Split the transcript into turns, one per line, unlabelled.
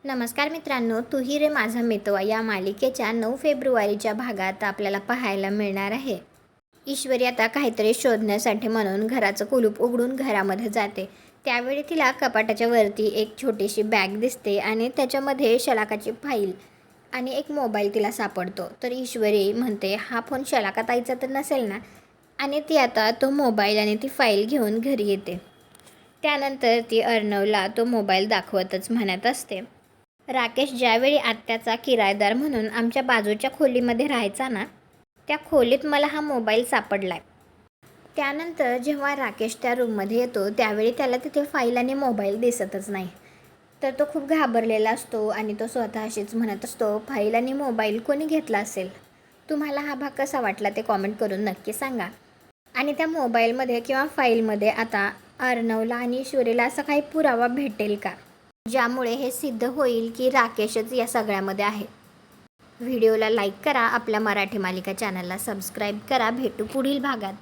नमस्कार मित्रांनो, तूही रे माझा मितवा या मालिकेच्या 9 फेब्रुवारीच्या भागात आपल्याला पाहायला मिळणार आहे. ईश्वरी आता काहीतरी शोधण्यासाठी म्हणून घराचं कुलूप उघडून घरामध्ये जाते. त्यावेळी तिला कपाटाच्या वरती एक छोटीशी बॅग दिसते आणि त्याच्यामध्ये शलाकाची फाईल आणि एक मोबाईल तिला सापडतो. तर ईश्वरी म्हणते, हा फोन शलाका ताईचा तर नसेल ना? आणि ती आता तो मोबाईल आणि ती फाईल घेऊन घरी येते. त्यानंतर ती अर्णवला तो मोबाईल दाखवतच म्हणत असते, राकेश ज्यावेळी आत्याचा किरायेदार म्हणून आमच्या बाजूच्या खोलीमध्ये राहायचा ना, त्या खोलीत मला हा मोबाईल सापडलाय. त्यानंतर जेव्हा राकेश त्या रूममध्ये येतो त्यावेळी त्याला तिथे फाईल आणि मोबाईल दिसतच नाही. तर तो खूप घाबरलेला असतो आणि तो स्वतःशीच म्हणत असतो, फाईल आणि मोबाईल कोणी घेतला असेल. तुम्हाला हा भाग कसा वाटला ते कॉमेंट करून नक्की सांगा. आणि त्या मोबाईलमध्ये किंवा फाईलमध्ये आता अर्णवला आणि ईश्वरीला असा काही पुरावा भेटेल का, ज्यामुळे हे सिद्ध होईल की राकेशच या सगळ्यामध्ये आहे. व्हिडिओला लाईक करा, आपल्या मराठी मालिका चॅनलला सबस्क्राईब करा. भेटू पुढील भागात.